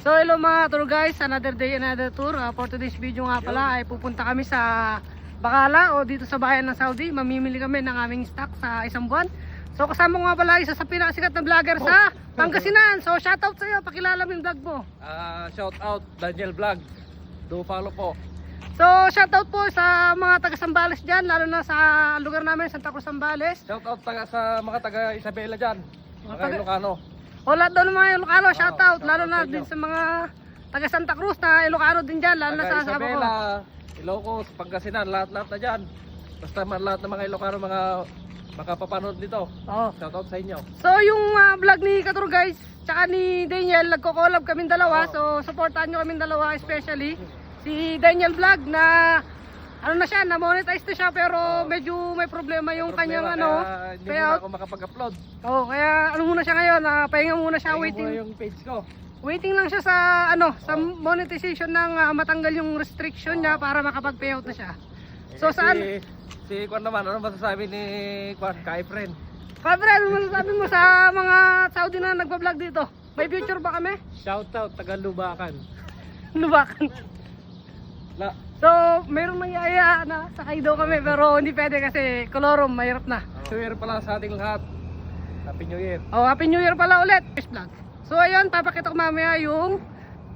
So hello mga tour guys, another day, another tour. For today's video nga pala ay pupunta kami sa Bacala o dito sa bayan ng Saudi. Mamimili kami ng aming stock sa isang buwan. So kasama ko nga pala isa sa pinakasikat na vlogger sa Pangasinan. So shoutout sa iyo, pakilala mo yung vlog mo. Shoutout Daniel Vlog. Do follow po. So shoutout po sa mga taga Sambales dyan, lalo na sa lugar namin, Santa Cruz, Sambales. Shoutout sa mga taga Isabela dyan. Mga Ilocano. O lahat daw ng mga Ilocano, shoutout, lalo na din sa mga taga Santa Cruz na Ilocano din dyan, lalo na sa asawa ko. Isabela, Ilocos, Pangasinan, lahat na dyan. Basta lahat ng mga Ilocano, mga makapapanood dito. Oo. Shoutout sa inyo. So yung vlog ni Katur guys, tsaka ni Daniel, nagko-collab kaming dalawa. So supportahan nyo kaming dalawa, especially si Daniel Vlog na ano na siya, na-monetize na siya pero medyo may problema yung kanyang ano. Hindi muna ako makapag-upload. Oo, kaya ano muna siya ngayon, pahinga muna siya, waiting. Yung page ko. Waiting lang siya sa ano, sa monetization ng matanggal yung restriction niya para makapag-payout na siya. So saan? Si Kwan naman, ano masasabi ni Kwan, kay friend? Kabre, ano masasabi mo sa mga Saudi na nagpa-vlog dito? May future ba kami? Shoutout, taga Lubakan. Lubakan. La. So, mayroong nangyaya na sakay daw kami pero hindi pwede kasi kolorom, mahirap na. New Year pala sa ating lahat. Happy New Year. Oh, Happy New Year pala ulit. First vlog. So, ayun, papakita ko mamaya yung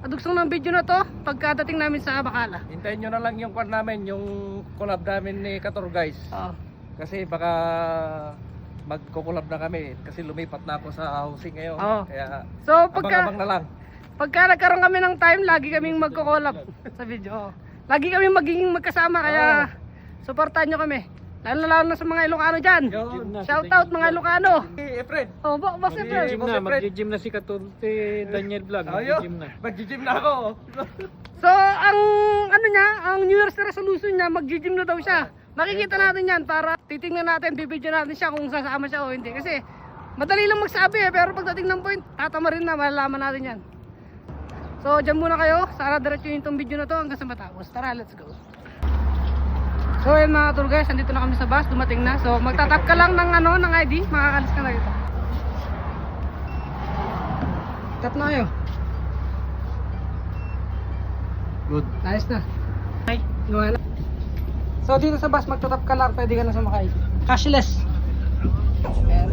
aduksong ng video na to pagkadating namin sa Bacala. Hintayin nyo na lang yung Kwan namin, yung collab namin ni Katur guys. Oo. Kasi baka magko-collab na kami kasi lumipat na ako sa housing ngayon. Oo. Kaya So, abang-abang na lang. pagka nagkaroon kami ng time, lagi kaming magko-collab sa video. Lagi kami magiging magkasama kaya supportan nyo kami. Lalo na sa mga Ilocano dyan. Shoutout mga Ilocano. Hey, Fred. Oh, boss Efren. Mag-gym na si Katunte Daniel Vlog. Mag-gym na. Mag-gym na ako. So, ang ano niya, ang New Year's resolution niya, mag-gym na daw siya. Makikita natin yan para titingnan natin, bibidyo natin siya kung sasama siya o hindi. Kasi madali lang magsabi pero pagdating ng point, tatama rin na, malalaman natin yan. So, dyan muna kayo. Sana diretso yung itong video na to hanggang sa matapos. Tara, let's go. So, yun mga tour guys, nandito na kami sa bus, dumating na. So, magtatap ka lang ng ano, ng ID, makakalis ka na dito. Tap na kayo. Good. Nice na. Ay, gawa na. So dito sa bus magtatap ka lang, pwede ka na sumakay. Cashless. Ayan.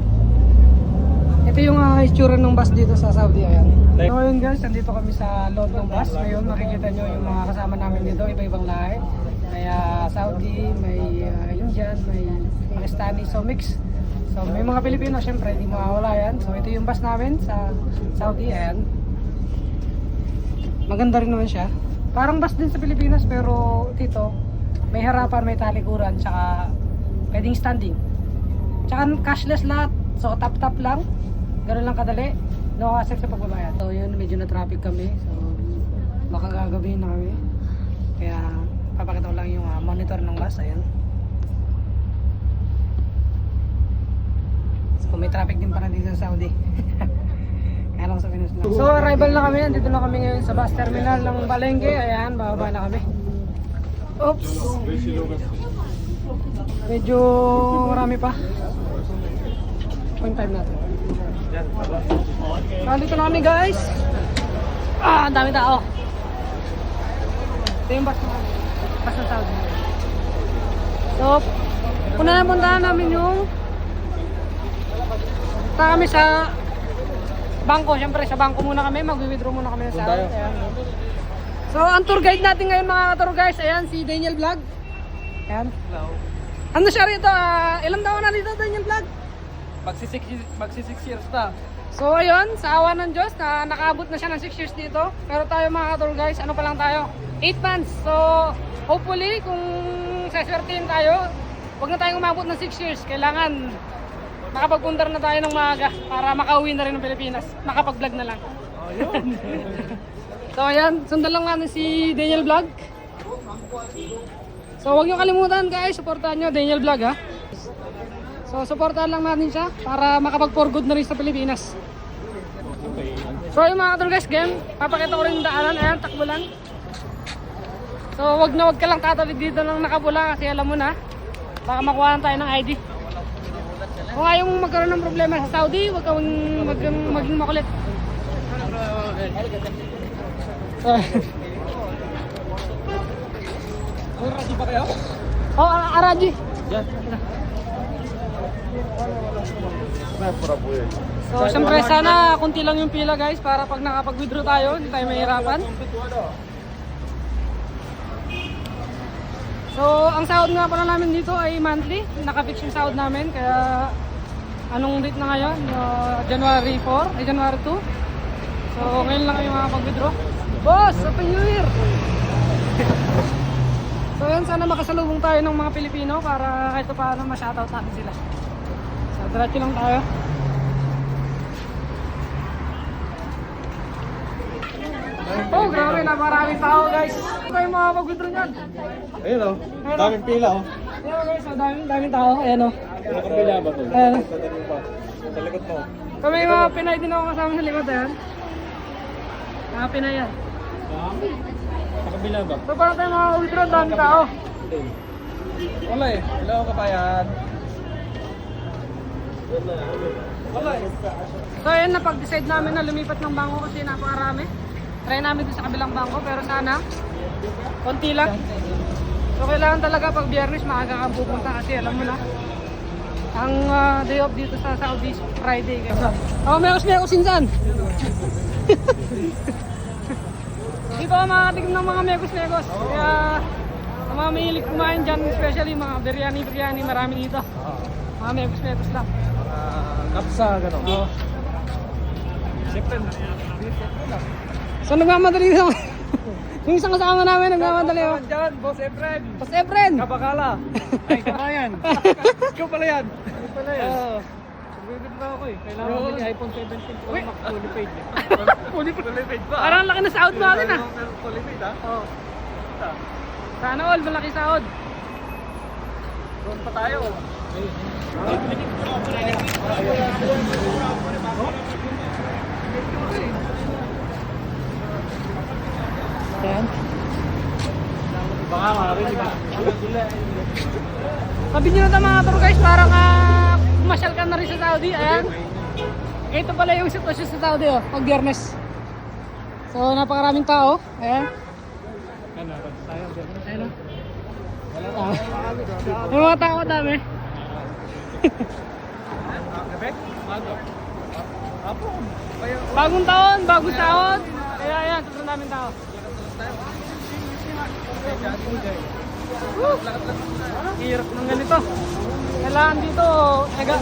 Ito yung itsura ng bus dito sa Saudi. Ayan. So ngayon guys, nandito kami sa loob ng bus. Ngayon makikita nyo yung mga kasama namin dito, iba-ibang lahi. Kaya Saudi, may Indian, may Pakistani, so mix. So may mga Pilipino syempre, hindi mawawala yan. So ito yung bus namin sa Saudi. Ayan. Maganda rin naman siya. Parang bus din sa Pilipinas pero dito may harapan, may talikuran, tsaka pwedeng standing. Tsaka cashless lahat. So tap-tap lang. Ganoon lang kadali. No hassle sa pagbabayad. So yun, medyo na traffic kami. So baka gagabihin na kami. Kaya papakita ko lang yung monitor ng bus. Ayan. So may traffic din para dito sa Saudi. Kaya lang sa Pinas lang. So arrival na kami. Dito na kami ngayon sa bus terminal ng Balengke. Ayan, bababa na kami. Oops. Medyo marami pa. Point time natin. Dito na kami guys. Ang dami tao. Ito yung bus na bus ng Saudi. So, puntahan namin yung punta kami sa bangko. Siyempre sa bangko muna kami. Mag-withdraw muna kami ng Saudi. Ayan. So, ang tour guide natin ngayon mga tour guys, ayan, si Daniel Vlog. Ayan. Hello. Ano siya rito? Ilang taon na rito, Daniel Vlog? Magsi 6 years na. So, ayun, sa awa ng Diyos, na nakaabot na siya ng 6 years dito. Pero tayo mga tour guys, ano pa lang tayo? 8 months. So, hopefully, kung saswertihin tayo, huwag na tayong umabot ng 6 years. Kailangan makapagpundar na tayo ng maaga para makauwi na rin ng Pilipinas. Makapag-vlog na lang. Oh, yun. So ayan, sundan lang natin si Daniel Vlog. So huwag nyo kalimutan guys, supportahan nyo Daniel Vlog ha. So supportahan lang natin siya para makapag-for good na rin sa Pilipinas. So yung mga tour guys, game, papakita ko rin yung daanan. Ayan, takbo lang. So wag ka lang tatawid dito ng nakapula kasi alam mo na, baka makuha tayo ng ID. Kung ayaw mong magkaroon ng problema sa Saudi, huwag kang maging makulit. Ready ba kayo? Oh, Araji. Yan. So, syempre sana kunti lang yung pila guys para pag nakapag-withdraw tayo, hindi tayo mahirapan. So, ang sahod nga pala namin dito ay monthly. Nakafix yung sahod namin kaya anong date na ngayon? January 4, ay January 2. So, ngayon lang kami makapag-withdraw. Boss, Happy New Year! So, yan sana makasalubong tayo ng mga Pilipino para kahit paano ma-shoutout natin sila. So, diretso lang tayo. Oh, grabe na maraming tao guys. Ito yung mga pag-withdraw niyan. Ayun o. Daming pila o. Ayan guys, so daming tao. Ayan o. Nakapila ba ito? Ayan. Sa likod mo. Kami mga Pinay din ako kasama sa likod. Ayan. Mga Pinay yan. Nakapila ba? So parang tayo mga withdraw, daming tao. Wala eh. Hello kabayan. Wala eh. So ayan, napag-decide namin na lumipat ng bangko kasi napakarami. Try namin dun sa kabilang bangko pero sana konti lang. So kailangan talaga pag Biyernes maaga kang pupunta kasi alam mo na ang day off dito sa Saudi is Friday. Oh, may usin dyan. Dito ako makakatigim ng mga megos. Kaya ang mga mahilig kumain dyan, especially mga biryani, marami dito. Mga megos lang. Kapsa gano'n. Oo. Siyempre lang. So nagmamadali na. Yung isang kasama namin nagmamadali. Oh. Diyan, Boss Efren. Boss Efren! Kabakala. Ay, kabayan. Ikaw pala yan. Ikaw pala yan. Oo. Nag-withdraw ako eh. Kailangan ko yung iPhone 17 Pro Max fully paid eh. Fully paid ba? Parang laki na sahod natin ah. Fully paid ah? Oo. Sana all, malaki sahod. Doon pa tayo. Ayan. Baka makakabili ba? Sabi nyo na ito mga tour guys, parang pumasyal ka na rin sa Saudi. Ayan. Ito pala yung sitwasyon sa Saudi oh, pag Biyernes. So napakaraming tao. Ayan. Ayan oh. Yung mga tao dami. Bagong taon, bagong sahod. Kaya ayan, sobrang daming tao. Hirap ng ganito. Kailangan dito, ega.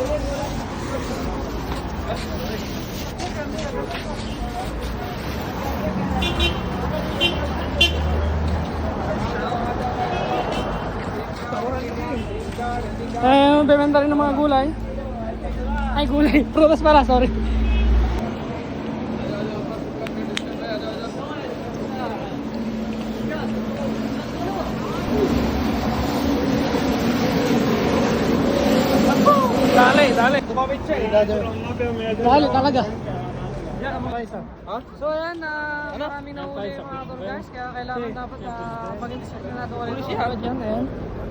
Bebenta rin ng mga gulay. Ay, gulay. Prutas pala, sorry. Dali. Kumamit siya eh. Dali talaga. Yan ang mga isa. Ha? So ayan, maraming nahuli yung mga tour guys. Kaya kailangan dapat mag-inspect na natin ulit siya. Dyan, ayan.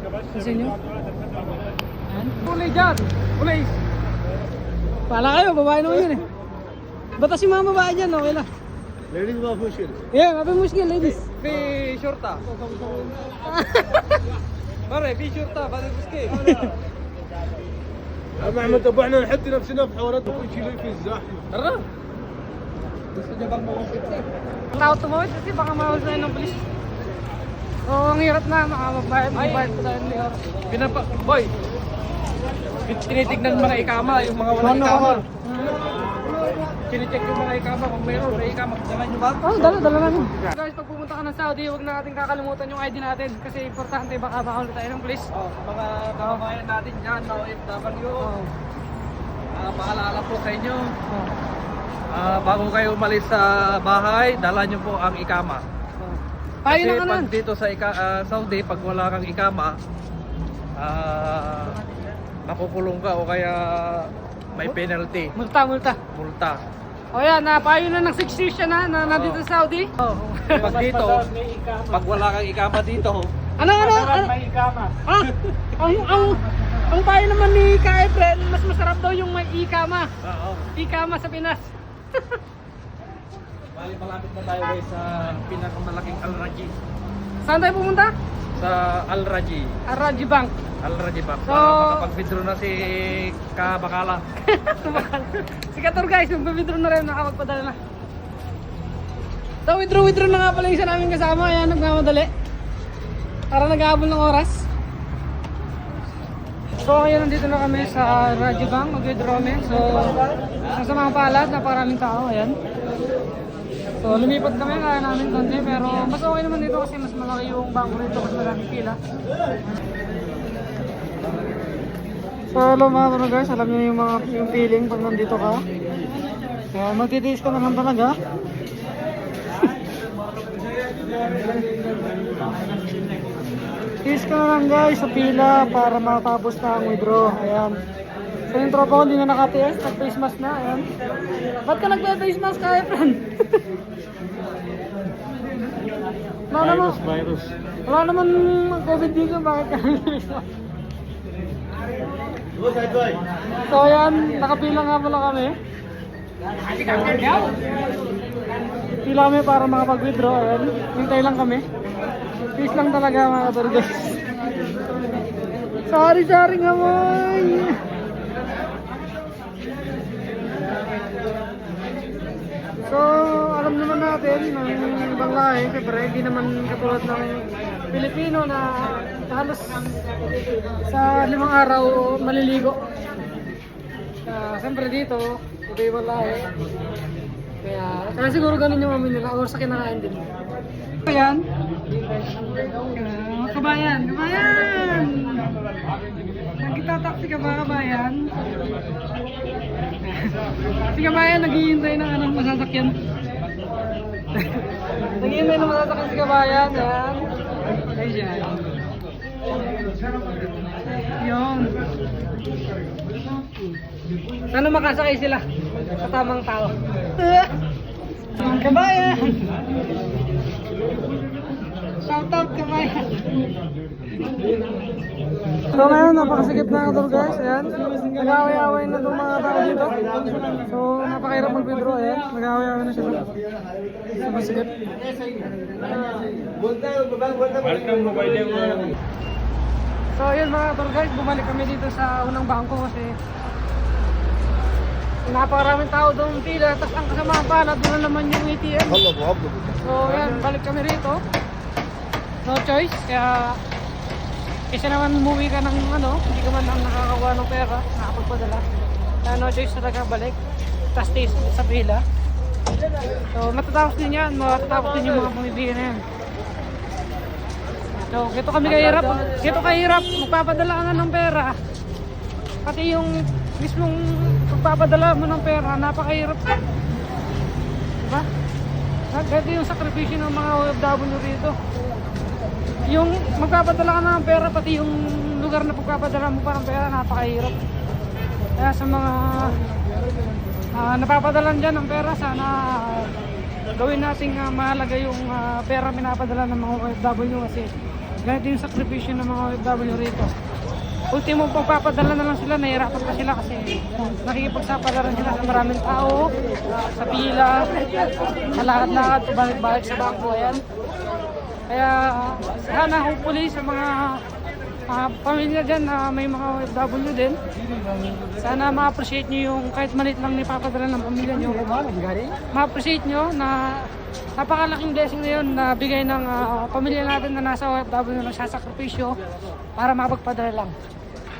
Kasi nyo. Ayan. Kulay dyan. Kulay. Pala kayo, babae naman yun eh. Batas yung mga babae dyan, okay lang. Ladies ba mushkil? Yeah, mapi mushkil, ladies. Be shorta. Pare, be shorta. Bada muskil. مهما تبعنا نحط نفسنا في حوارات وكل شيء في الزاحمه. Tara. Gusto niya bang mawapit eh? Ang tao tumawid kasi baka mahusay ng polis. So, ang hirap na, makapagbayad pa tayo ng lihor. Boy. Tinitignan mga ikama, yung mga walang ikama. Kinicheck yung mga ikama kung mayroon, may ikama. Dala nyo ba? Oh, dala namin. Guys, pag pumunta ka ng Saudi, huwag natin kakalimutan yung ID natin kasi importante baka makahuli tayo ng police. Oh, sa mga kababayan natin dyan, mga OFW, paalala po sa inyo. Bago kayo umalis sa bahay, dala nyo po ang ikama. Payo Kasi na ka pag nun. dito sa Saudi, pag wala kang ikama, makukulong ka o kaya may penalty, Multa. multa. O yan, payo na ng 6 years siya na nandito sa Saudi. Pag dito, pag wala kang ikama dito, Ano? May ikama. Ang payo naman ni Ka Efren, mas masarap daw yung may ikama. oo. Ikama sa Pinas. Bali, malapit na tayo guys sa pinakamalaking Al Raji. Saan tayo pumunta? Sa Al Raji. Araji Bank. Al Raji Bank. So- Para makapag-withdraw na si Kabakala. Si Kator guys, mag-withdraw na rin, nakapagpadala na. So withdraw na nga pala yung isa namin kasama, ayan, nagmamadali. Para nag-aabol ng oras. So ngayon nandito na kami sa Raji Bank, mag-withdraw kami. So nasa mga palad, napakaraming tao, ayan. So lumipat kami, kaya namin konti, pero mas okay naman dito kasi mas malaki yung bangko dito, mas maraming pila. So hello mga ano guys, alam niyo yung feeling pag nandito ka. So magtitiis ka na lang talaga. Tiis ka na lang guys sa pila para matapos na ang withdraw. Ayan. So yung tropa ko hindi na nakatiis, nag-face mask na. Ayan. Ba't ka nag-face mask kaya friend? virus. Wala naman COVID dito, bakit ka nag-face mask? So ayan, nakapila nga pala kami. Pila kami para makapag-withdraw. Ayan, hintay lang kami. Peace lang talaga mga guys. Sorry ngamoy. So alam naman natin ng ibang lahi, siyempre hindi naman katulad ng Pilipino na halos sa 5 araw maliligo. Siyempre dito, iba-ibang lahi. Kaya siguro ganun yung amin nila or sa kinakain din. Ayan. Kabayan! Nagkitatak si kabayan. Si kabayan naghihintay ng anong masasakyan. Naghihintay ng masasakyan si kabayan. Ayan. Ay siya. Yun. Sana makasakay sila sa tamang tao. Kabayan! Shout out kabayan! So ngayon, napakasigip na ito guys. Ayan. Nag-away-away na itong mga tao dito. So napakahirap mag-withdraw. Ayan. Nag-away-away na sila. Napakasigip. So yun mga tour guys, bumalik kami dito sa unang bangko kasi napakaraming tao doon pila, tapos ang kasama pa, doon na naman yung ATM. So yan, balik kami rito. No choice, kaya kasi naman umuwi ka ng hindi ka man ang nakakakuha ng pera, nakapagpadala. Kaya no choice talaga balik, tapos taste sa pila. So matatapos din yan, matatapos din yung mga pamibigyan na yan. So gito kami kahirap, magpapadala ka ng pera. Pati yung mismong pagpapadala mo ng pera, napakahirap. Diba? Ganito yung sakripisyo ng mga OFW dito. Yung magpapadala ka ng pera, pati yung lugar na pagpapadala mo pa ng pera, napakahirap. Kaya sa mga napapadalan dyan ng pera, sana gawin nating mahalaga yung pera pinapadala ng mga OFW kasi ganito yung sakripisyo ng mga OFW rito. Ultimo pagpapadala na lang sila, nahihirapan pa sila kasi nakikipagsapalaran sila sa maraming tao, sa pila, sa lakad-lakad, balik-balik sa bangko. Ayan. Kaya sana hopefully sa mga pamilya dyan na may mga OFW din, sana ma-appreciate nyo yung kahit maliit lang nipapadala ng pamilya nyo. Ma-appreciate nyo na napakalaking blessing na yun na bigay ng pamilya natin na nasa OFW na nagsasakripisyo para mapagpadala lang.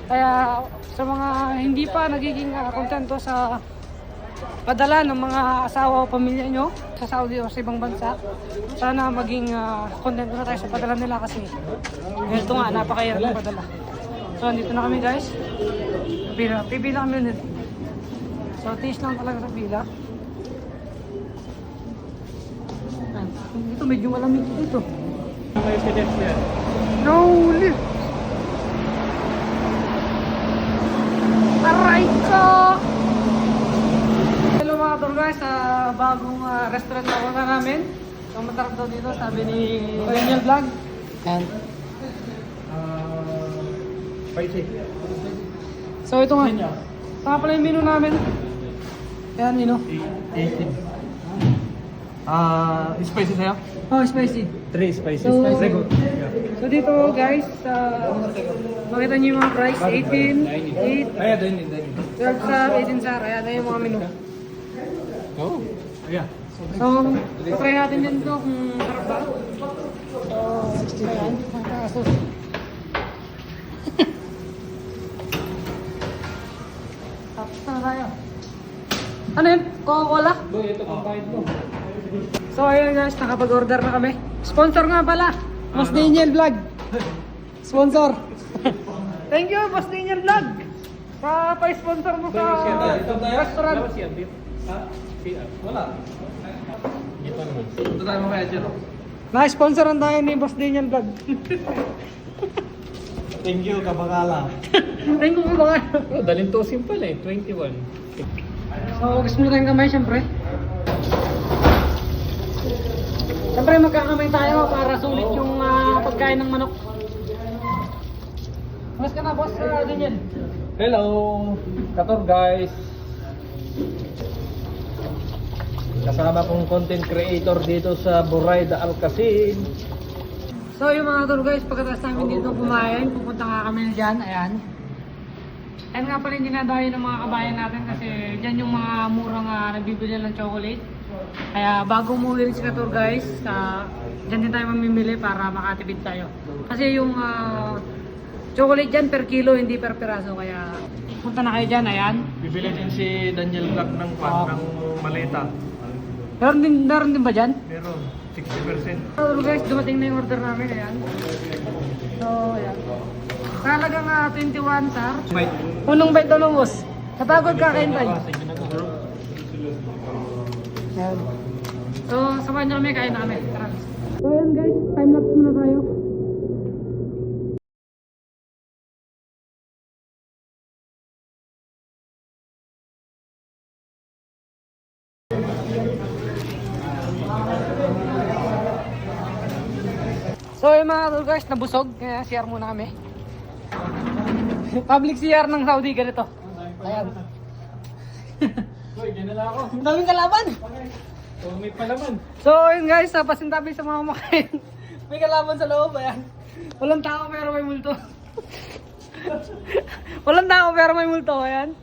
Kaya sa mga hindi pa nagiging kontento sa padala ng mga asawa o pamilya nyo sa Saudi o sa ibang bansa, sana maging kontento na tayo sa padala nila kasi ganito nga, napakahirap ng padala. So andito na kami guys, pipila kami ulit. So taste lang talaga sa pila. Ito medyo malamig dito. May pedestrian. No lift! Aray ko! Hello mga tour guys, sa bagong restaurant na kuna namin. So matarap daw dito, sabi ni Daniel Vlog. And so ito nga. Ito nga pala yung menu namin. Ayan, Spicy sa'yo? Oh, spicy. 3 spicy. So, Spicy go. so dito guys, makita niyo yung mga price, 18, 8, Ayan, doon yun. 12 sar, 18 sar, ayan na yung mga menu. Oh. Ayan. So, try natin din ito kung sarap ba. So, 60 ayan, ang kaso. Tapos na tayo. Ano yun? Coca-Cola? Ito pang kahit mo. So ayun guys, nakapag-order na kami. Sponsor nga pala, Boss Daniel Vlog. Sponsor. Thank you, Boss Daniel Vlog. Sa pa-sponsor mo sa restaurant. Wala. Ito naman. Ito tayo mga kaya dyan. Na-sponsoran tayo ni Boss Daniel Vlog. Thank you, kabakala. Thank you mga. Daling tosin pala eh, 21. So, gusto mo tayong kamay syempre. Siyempre magkakamay tayo para sulit yung pagkain ng manok. Mas ka na, Boss Daniel. Hello, Kator guys. Kasama kong content creator dito sa Burayda Alcacin. So yung mga tour guys, pagkatapos namin dito kumain, pupunta nga kami dyan, ayan. Ayan nga pala yung dinadayo ng mga kabayan natin kasi dyan yung mga murang nagbibili ng chocolate. Kaya bago umuwi si tour guys, dyan din tayo mamimili para makatipid tayo. Kasi yung chocolate dyan per kilo, hindi per piraso, kaya punta na kayo dyan, ayan. Bibili din si Daniel Black ng ng maleta. Meron din ba dyan? Meron, 60%. So guys, dumating na yung order namin, ayan. So, ayan. Talagang 21 sar. Wait. Unong bite daw ng boss. Katagod kakain tayo. Ayan. So, samahan nyo kami, kain na kami. Tara. So, ayan guys, time-lapse muna tayo. So yung mga tour guys, nabusog, kaya CR muna kami. Public CR ng Saudi, ganito. Ayan. Uy, dyan na lang ako. Ang daming kalaban! So, may palaman. So yun guys, pasintabi sa mga kumakain. May kalaban sa loob, ayan. Walang tao pero may multo. Walang tao pero may multo, ayan.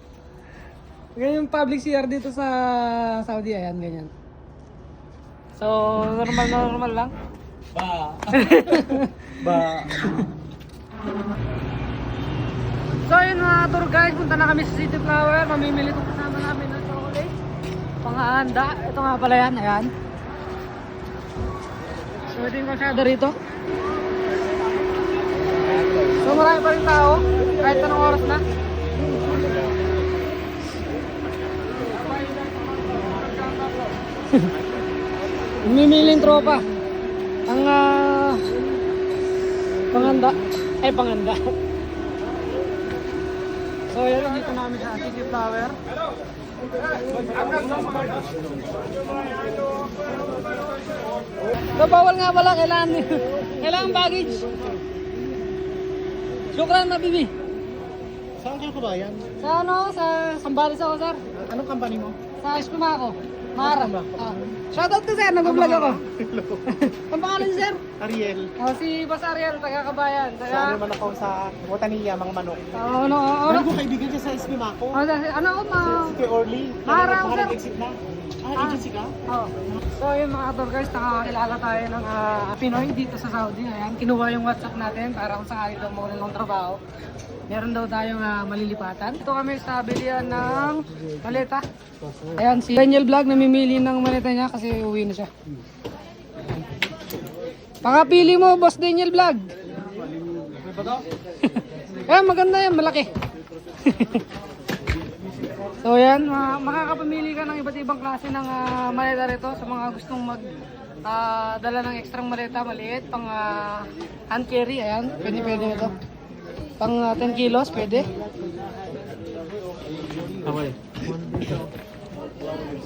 Ganyan yung public CR dito sa Saudi, ayan, ganyan. So, normal lang. Ba. Ba. So yun mga tour guys, punta na kami sa City Flower. Mamimili itong kasama namin ng chocolate. Panghahanda. Ito nga pala yan, ayan. So ito yung kalsada rito. So marami pa rin tao, kahit anong oras na. Mimiling tropa. Ang panganda. Panganda. So yan, dito namin sa City Flower. So bawal nga pala, kailangan baggage. Shukran na bibi. Saan kayo kabayan? Sa sa Sambales ako sir. Anong company mo? Sa Espuma ako. Mara. Shoutout ko sir, nag-vlog ako. Ang pangalan niyo sir? Ariel. Si Boss Ariel, taga-Kabayan. Sa naman ako sa Botania, mga manok. Ano? Meron ko kaibigan siya sa Esmimako. Ano ako Si Kuya Orly. Mara ako, Baka sir. nag-exit na. Agency ka? Oh. So yun mga tour guys, nakakakilala tayo ng Pinoy dito sa Saudi. Ayan, kinuha yung WhatsApp natin para kung sakali daw mawala ng trabaho. Meron daw tayong malilipatan. Ito kami sa bilihan ng maleta. Ayan, si Daniel Vlog namimili ng maleta niya kasi uwi na siya. Pakapili mo, Boss Daniel Vlog. Ayan, maganda yan, malaki. So yan, makakapamili ka ng iba't ibang klase ng maleta rito sa mga gustong dala ng ekstrang maleta, maliit, pang hand carry, ayan, pwede na ito. Pang 10 kilos, pwede. Okay.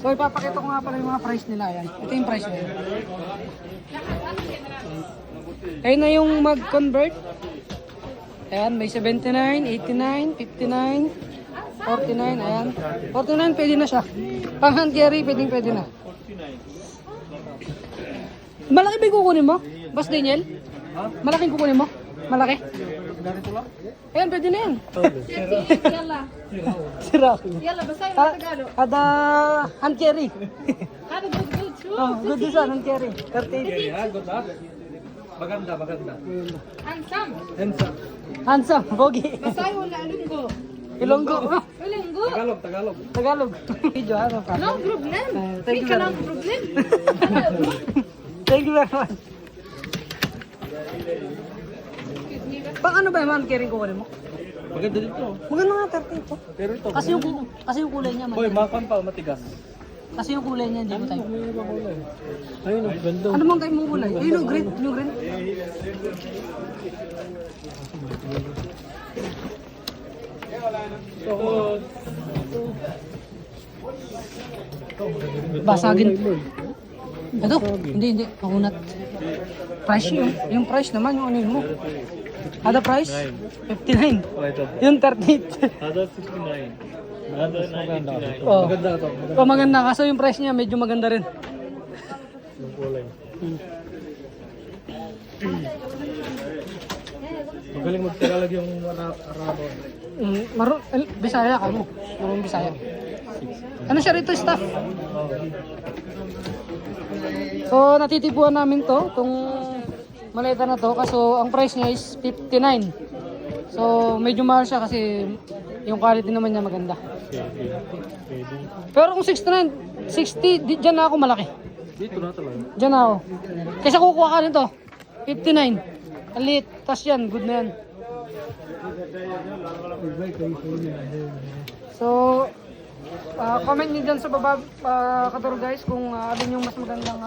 So ipapakita ko nga pala yung mga price nila, ayan. Ito yung price nila. Ayun na yung mag-convert. Ayan, may 79, 89, 59, 49, ayan. 49 pwede na siya. Pang hand carry, pwede na. Malaki ba yung kukunin mo? Boss Daniel? Ha? Malaking kukunin mo? Malaki? Ganito lang? Ayan, pwede na yan. يلا Sira. يلا بس هاي Ah, ما تقالوا Ada hand carry. هذا جود جود شو Oh, good this one, hand carry. 38. Ha, good luck. Maganda, maganda. هانسام Hensa. Handsome, Bogi. بس هاي ولا لونجو Ilonggo. لونجو Tagalog, Tagalog. Tagalog. Video, ano pa? نو بروبلم thank في you كلام very بروبلم Thank you very much. Pang ano ba yung hand carry kukunin mo? Maganda dito. Maganda nga 38 to. Pero ito, Kasi yung kulay niya, Boy, makan pa, matigas. kasi yung kulay niya, hindi mo tayo. Ayun, ganda. Ano bang type mong kulay? Ayun, yung green. Yung green. Basagin. Ito, hindi. Pangunat. Price yun. Yung price naman, yung ano yun mo. Ada price? 59. Yung 38. Ada 69. Ada 99. Oh. Maganda ito. Oh, maganda. Kaso yung price niya, medyo maganda rin. Yung kulay. Magaling mag-Tagalog yung Arabo. Bisaya ka mo. Marunong Bisaya. Ano siya rito, staff? So, natitipuan namin to, itong maleta na to, kaso ang price niya is 59. So, medyo mahal siya kasi yung quality naman niya maganda. Pero kung 69, 60, dyan na ako malaki. Dito na talaga. Dyan na ako. Kaysa kukuha ka nito, 59. Ang liit, tas yan, good na yan. So, comment nyo dyan sa baba, Katuro guys, kung alin yung mas magandang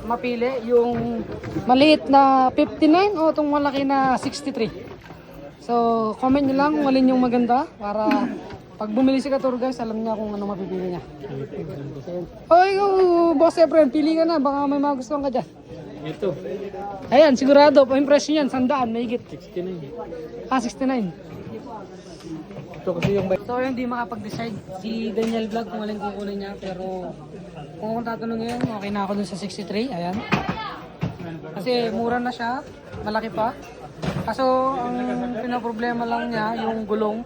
mapili. Yung maliit na 59 o itong malaki na 63. So, comment nyo lang kung alin yung maganda para pag bumili si Katuro guys, alam niya kung ano mapipili niya. O ikaw, boss Efren, pili ka na, baka may magustuhan ka dyan. Ito. Ayan, sigurado, pa-impression yan, 100, mahigit. 69. 69. Ito kasi yung So yun, di makapag-decide si Daniel Vlog kung alin kukunin niya. Pero kung tatanong ngayon, okay na ako dun sa 63. Ayan. Kasi mura na siya, malaki pa. Kaso ang pinaproblema lang niya, yung gulong.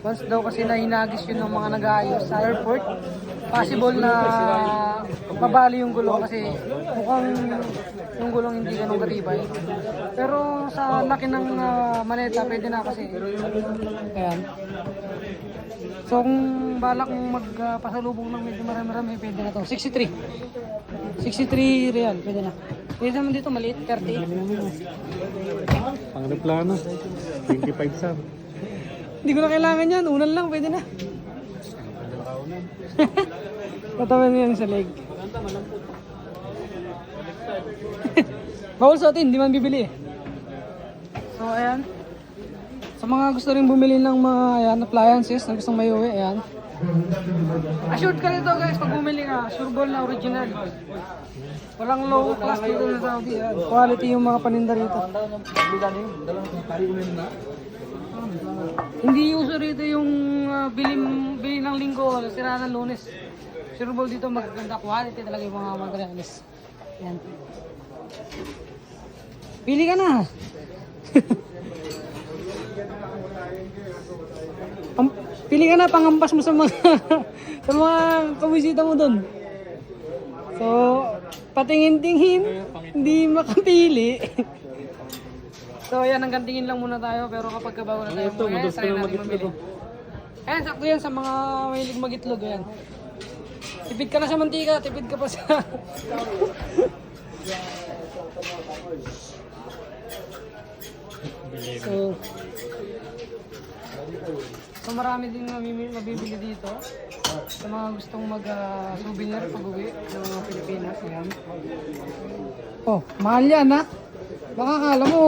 Once daw kasi nahinagis yun ng mga nag-aayos sa airport, possible na mabali yung gulong kasi mukhang yung gulong hindi ganun katibay. Pero sa laki ng maleta, pwede na kasi. Ayan. So kung balak mong magpasalubong ng medyo marami-rami, pwede na to. 63. 63 real, pwede na. Pwede naman dito, maliit, 38. pang replano. 25 sam. Hindi ko na kailangan yan, unan lang, pwede na. Patawan mo yan sa leg. Bawal sa atin, hindi man bibili eh. So ayan. Sa mga gusto rin bumili ng mga ayan, appliances na gustong may uwi, ayan. Assured ka nito guys, pag bumili ka, sure ball na original. Walang low class dito sa Saudi. Ayan. Quality yung mga paninda rito. Hindi uso rito yung bili ng linggo, sira ng Lunes. Sure ball dito maganda quality talaga yung mga materialis. Ayan. Pili ka na. Pili ka na, pangampas mo sa mga sa mga kabisita mo doon. So, patingin-tingin, hindi makapili. So, ayan, hanggang tingin lang muna tayo. Pero kapag kabago na tayo mga sa'yo natin mamili. Ayan, sakto yan sa mga mahilig mag-itlog. Ayan. Tipid ka na sa mantika, tipid ka pa sa... So marami din mabibili dito sa mga gustong mag-souvenir pag-uwi ng mga Pilipinas. Ayan. Oh, mahal yan ha. Baka kala mo,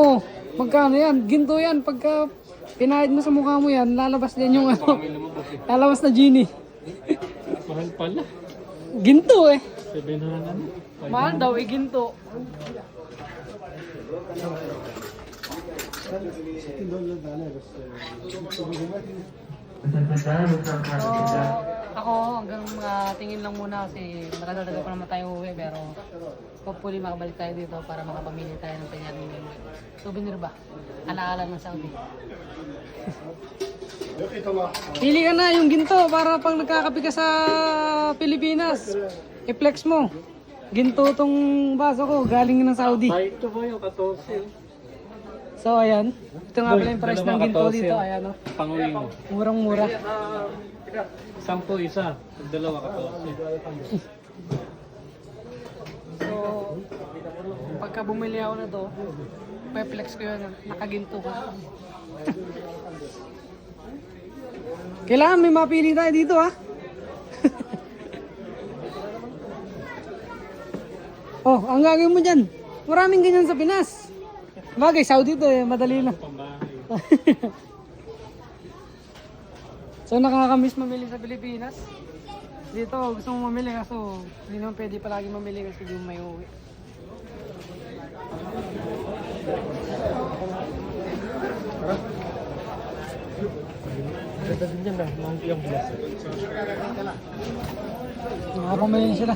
magkano yan? Ginto yan. Pagka pinahid mo sa mukha mo yan, lalabas din yung ano, lalabas na genie. Mahal pala. Ginto eh. 700. Mahal daw eh, ginto. So, Ako, hanggang tingin lang muna kasi matatagal pa naman tayo uwi pero hopefully makabalik tayo dito para makapamili tayo ng panyaring souvenir ba? Alaala ng Saudi. Pili ka na yung ginto para pang nagkakape ka sa Pilipinas. I-flex mo. Ginto tong baso ko, galing ng Saudi. Ay, ito ba yung 14? So ayan, ito nga pala yung price ng ginto dito. Ayan o, Panguwi mo. murang-mura. 10 isa. Pag dalawa 14. So, pagka bumili ako na to, pe-flex ko yun, nakaginto ko. Kailangan may mapili tayo dito ha. Oh, ang gagawin mo dyan, maraming ganyan sa Pinas. Bagay, Saudi to eh, madali lang. So nakakamiss mamili sa Pilipinas. Dito gusto mong mamili kaso hindi naman pwede palagi mamili kasi di mo may uwi. Nakapamili na sila.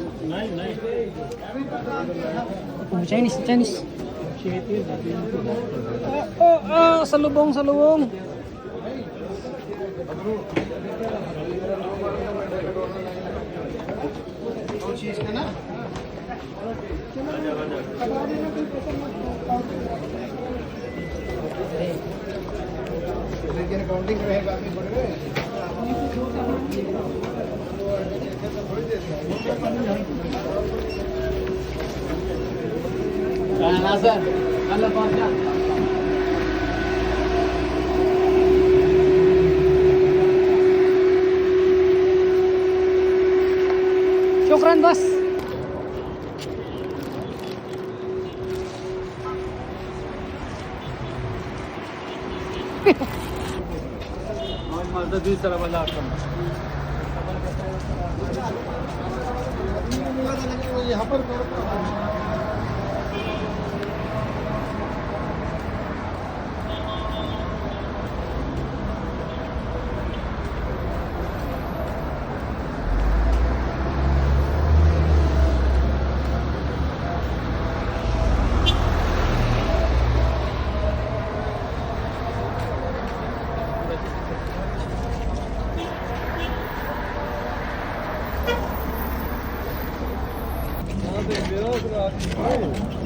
Oh, Chinese. Salubong. Syukran, boss. Mahal din sa laban-laban.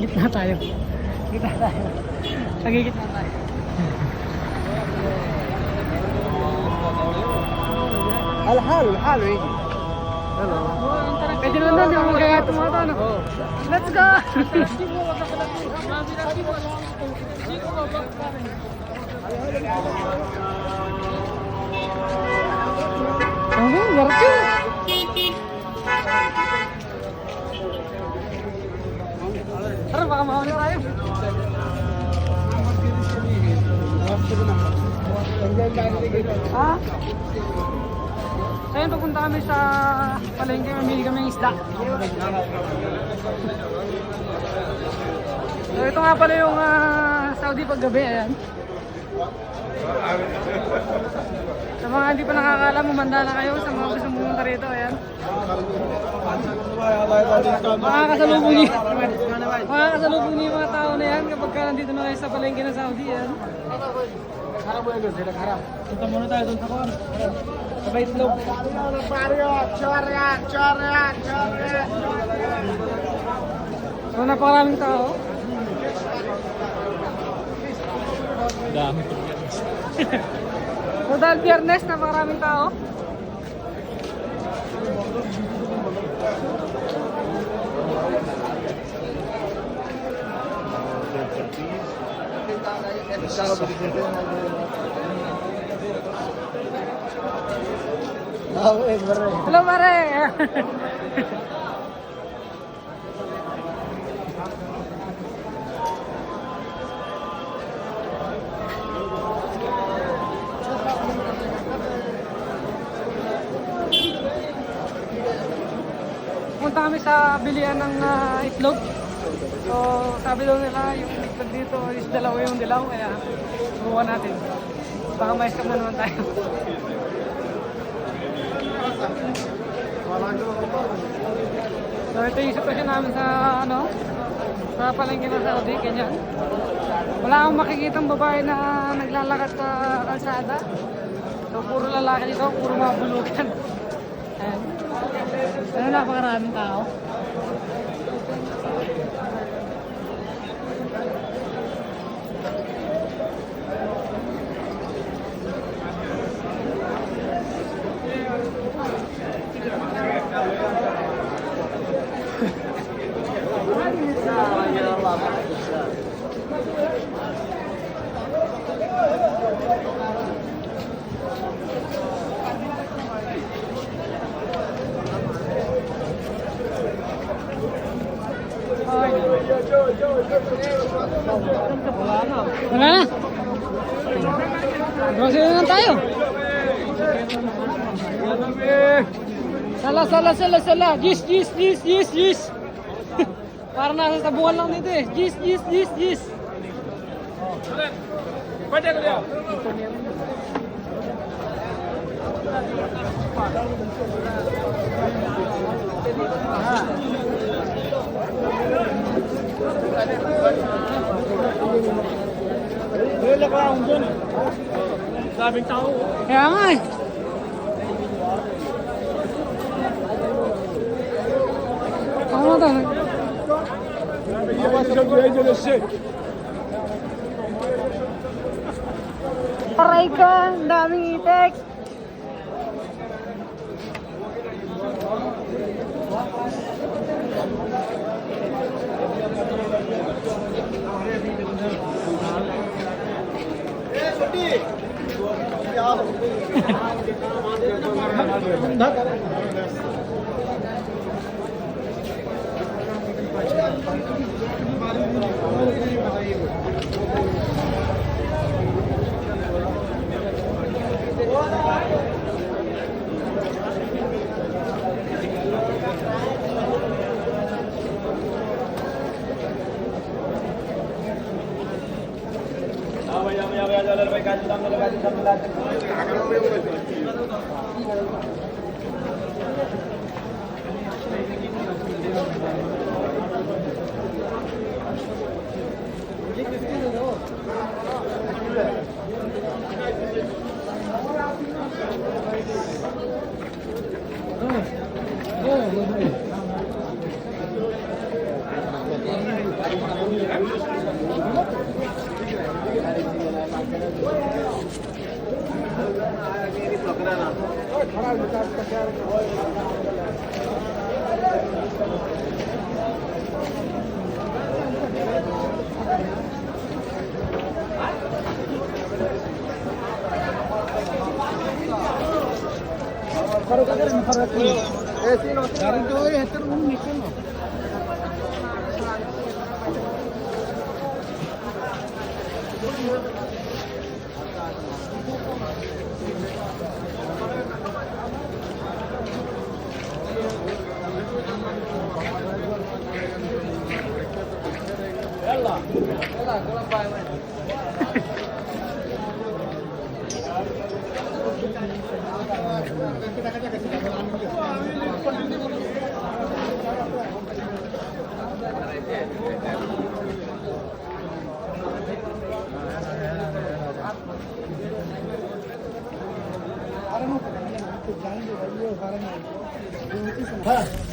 Gitna tayo. Nagigitna tayo. Hal, ready. Pwede naman doon, yung magkakatong mga to, no? Let's go! Okay, garapin! Tara, baka makawala tayo. Ah? Ayun, pupunta kami sa palengke, mamili kami ng isda. So ito nga pala yung Saudi paggabi, ayan. Sa mga hindi pa nakakalam, umanda na kayo sa mga gusto pumunta rito, ayan. Makakasalubong niyo yung mga tao na yan kapag nandito na kayo sa palengke ng Saudi, ayan. Punta muna tayo doon sa kuwan. Sa Baitlog. So napakaraming tao. Dami. So dahil Biyernes, napakaraming tao. Hello, pare! Punta kami sa bilihan ng itlog. So, sabi daw nila yung itlog dito is dalawa yung dilaw, kaya subukan natin. Baka mais ka naman tayo. So ito yung sitwasyon namin sa sa palengke ng Saudi, ganyan. Wala akong makikitang babae na naglalakad sa kalsada. So puro lalaki dito, puro mga bulugan. Ayan. Ano, napakaraming tao. Wala na. Grocery na lang tayo. Sala. Gis. Parang nasa tabuhan lang dito eh. Gis. Wala ka akong dyan. Sabing tao. Kaya nga eh. Ano to? Aray ka, ang daming itek.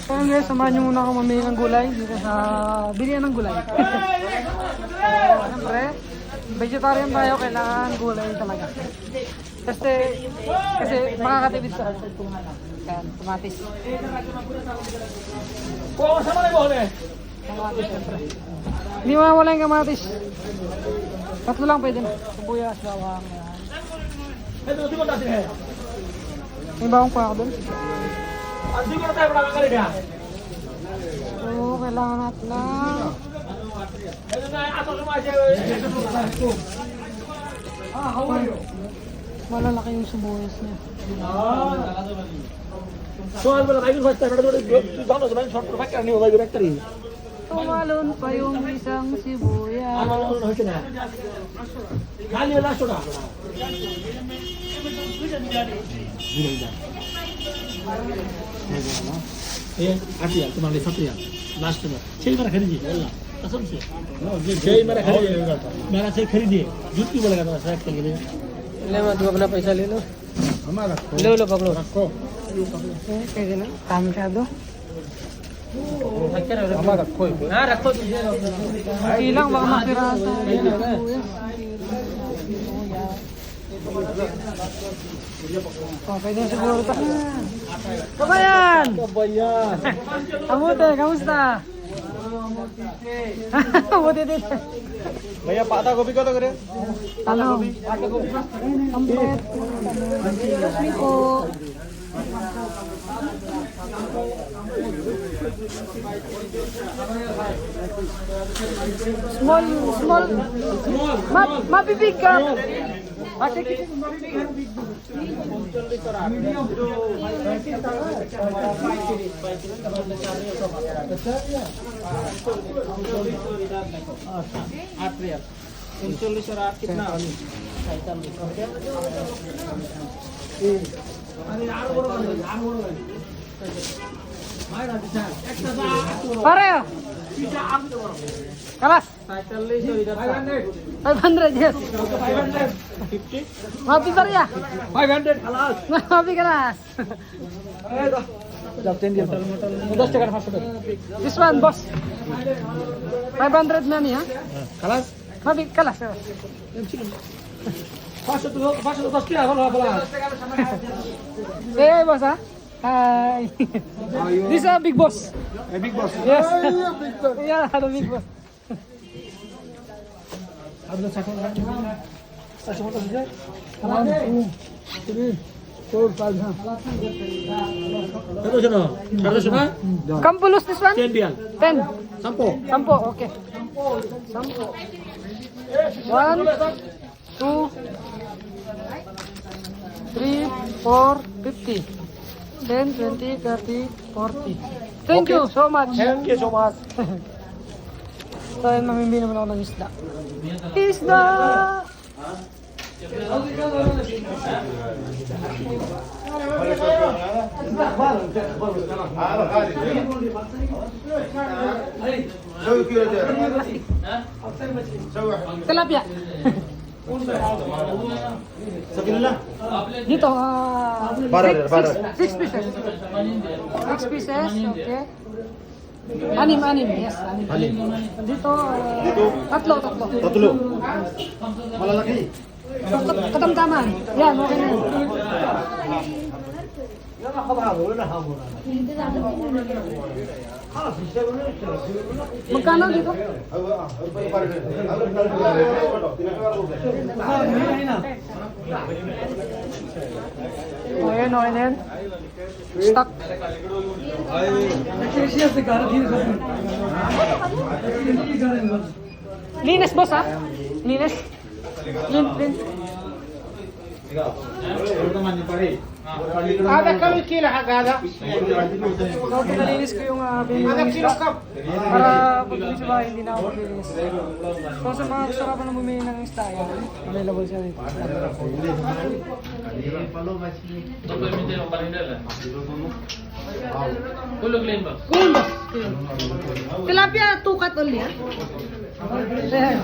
So guys, samahan nyo muna ako mamili ng gulay dito sa bilihan ng gulay. Siyempre, vegetarian tayo, kailangan gulay talaga. Kasi makakatipid sa kaya, kamatis. Kamatis siyempre. Hindi mawala yung kamatis. Tatlo lang pwede na. Sibuyas, bawang. May bawang pa ako doon. So, kailangan natin lang. Malalaki yung sibuyas niya. Tumalon pa yung isang sibuyas. ये 8 रियाल तुम्हारे 7 रियाल लास्ट में 6 मेरा खरीदिए अल्लाह कसम से 6 मेरा खरीदिए मेरा 6 खरीदिए झूठ क्यों बोलेगा मेरा सेलेक्ट के लिए ले मत अपना पैसा ले लो हमारा लो लो पकड़ो रखो कैसे ना काम कर दो हमारा कोई हाँ रखो ilang baka masira sa pwede siguro ito kabayan kamuti kamusta kamuti dito भैया पाता गोभी कत करे talong kampret po small mabibig ka pare kalas 500 yes 550 mapi pare 500 kalas mapi kalas this one boss 500 nani ha kalas mapi kalas hey boss ha hi this is a big boss a big boss yes yeah the big boss Satu sana. Satu sana. Kampulus this one? 10 rial. 10. Sampo. Sampo, okay. Sampo. 1, 2, 3, 4, 50. 10, 20, 30, 40. Thank you so much. Thank you so much So, ayun, mamimili naman ako ng isda. Isda! سوي كيلو Tilapia. Dito, 6 pieces. 6 pieces, okay. Anim, yes. Anim. Dito, tatlo. تطلو malalaki Katamtaman. Yan, okay na yun. Magkano dito? Okay na yan. Stock. Linis boss ha? Linis? Lin. هذا كم كيلو حق هذا؟ So, pinalinis ko yung binili para pagdating sa bahay, hindi na ako maglinis. So, sa mga gusto ka pa na bumili ng isda, yan, available siya dito. Kulog lain ba? Cool! Tilapia, 2 cut only, ha? Ayan.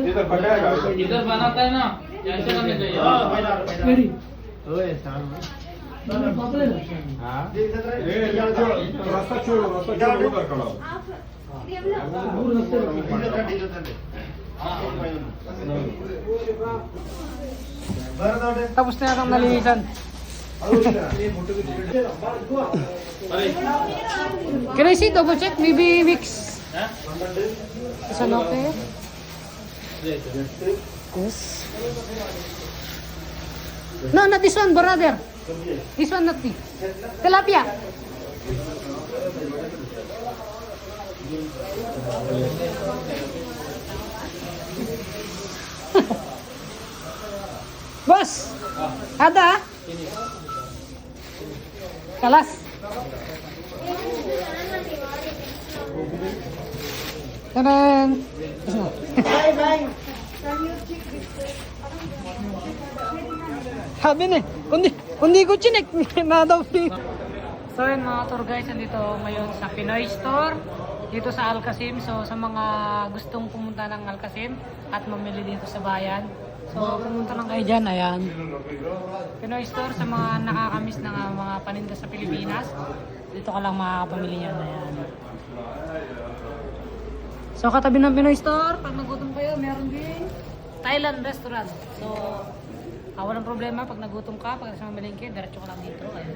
इधर बनाता है ना ऐसे करने चाहिए Ready? रास्ता छोड़ो उधर खड़ा हो Tapos na yata ang nalinisan. Can I see double check? Maybe mix. Is that okay? Yes. No, not this one, brother. This one, not me. Tilapia. Boss, ada? Kalas. Tanan! Sabi na kundi ko chinek na daw. So yun mga tour guys, nandito ngayon sa Pinoy Store dito sa Al-Qasim. So sa mga gustong pumunta ng Al-Qasim at mamili dito sa bayan, so pumunta lang kayo dyan. Ayan, Pinoy Store sa mga nakakamiss ng mga paninda sa Pilipinas. Dito ka lang makakapamili yan. Ayan. So katabi ng Pinoy Store, pag nagutom kayo, meron din Thailand restaurant. So walang problema pag nagutom ka, pag nasa mamalingke, diretso ka lang dito. Ayan.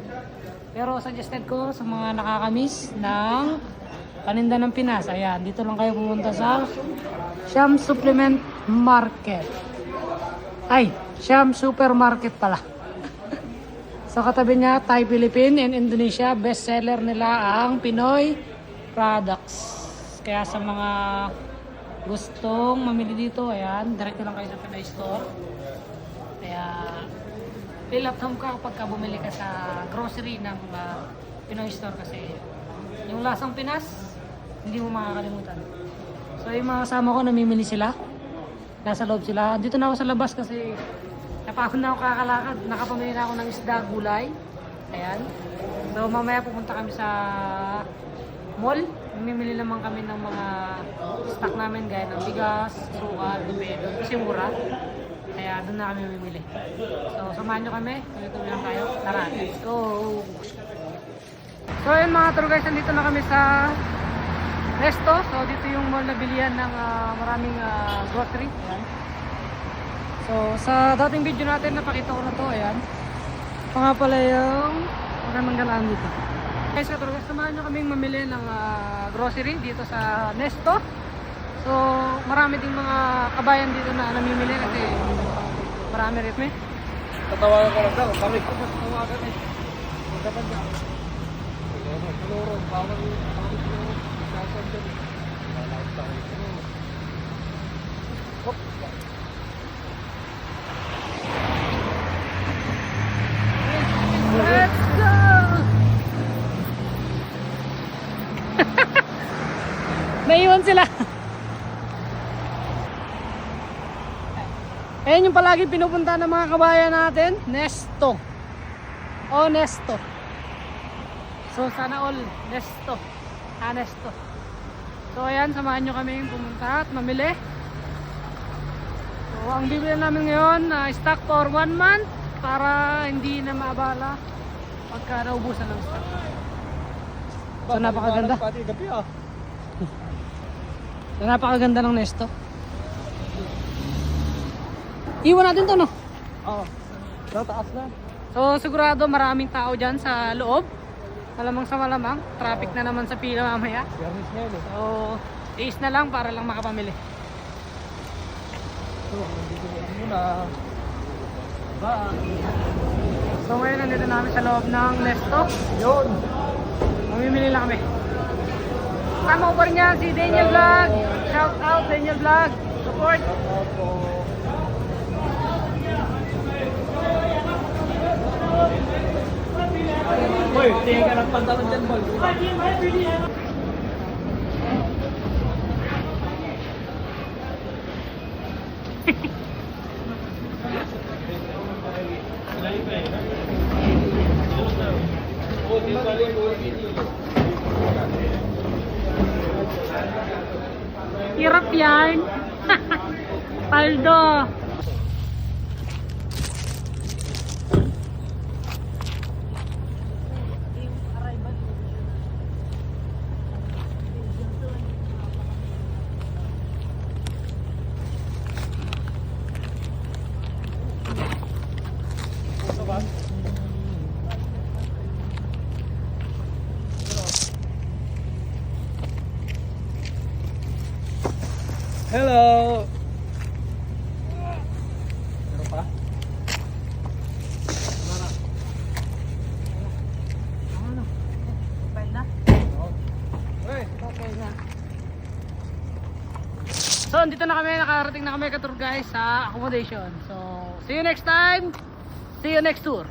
Pero suggested ko sa mga nakakamiss ng paninda ng Pinas, ayan, dito lang kayo pumunta sa Siam Supplement Market. Ay, Siam Supermarket pala. So katabi niya, Thai, Philippine, and Indonesia, best seller nila ang Pinoy products. Kaya sa mga gustong mamili dito, ayan, diretso lang kayo sa Pinoy Store. Kaya feel at home ka kapag bumili ka sa grocery ng Pinoy Store kasi yung lasang Pinas, hindi mo makakalimutan. So yung mga kasama ko, namimili sila. Nasa loob sila. Dito na ako sa labas kasi napagod na ako kakalakad. Nakapamili na ako ng isda, gulay. Ayan. So mamaya pupunta kami sa mall. Mamimili naman kami ng mga stock namin gaya ng bigas, sukal, lubedo, kasi mura. Kaya doon na kami mamimili. So samahan nyo kami. Tuloy-tuloy lang tayo. Tara, let's go! So yun mga tour guys, nandito na kami sa Resto. So dito yung mall na bilihan ng maraming grocery. Ayan. So sa dating video natin napakita ko na to. Ayan. Ito nga pala yung magandang galaan dito. Guys, so tour guys, samahan nyo kaming mamili ng grocery dito sa Nesto. So marami ding mga kabayan dito na namimili kasi marami rin eh. Tatawagan ko lang daw. Kami. Tawagan eh. Dapat na. Kaloro, bawal sasad dyan. Let's go! Naiwan sila. Ayan yung palagi pinupunta ng mga kabayan natin, Nesto. O Nesto. So sana all Nesto. Nesto. So ayan, samahan nyo kami pumunta at mamili. So ang bibili namin ngayon, stock for 1 month para hindi na maabala pagka naubusan ng stock. So napakaganda. Pati gabi ah. So, napakaganda ng Nesto. Iwan natin to, no? Oo. Taas na. So sigurado maraming tao dyan sa loob. Malamang sa malamang, traffic na naman sa pila mamaya. Biyernes na yun eh. So tiis na lang para lang makapamili. So, dito muna. So ngayon nandito namin sa loob ng Nesto. Yun. Mamimili lang kami. Kasama ko pa rin yan si Daniel Vlog. Shout out Daniel Vlog. Support. Boy, tingin ka ng pantalon dyan, boy. Hirap yan. Paldo. Hello! Meron pa? Ano? File na? Hey! Okay na. So, dito na kami. Nakarating na kami ka-tour guys sa accommodation. So, see you next time. See you next tour.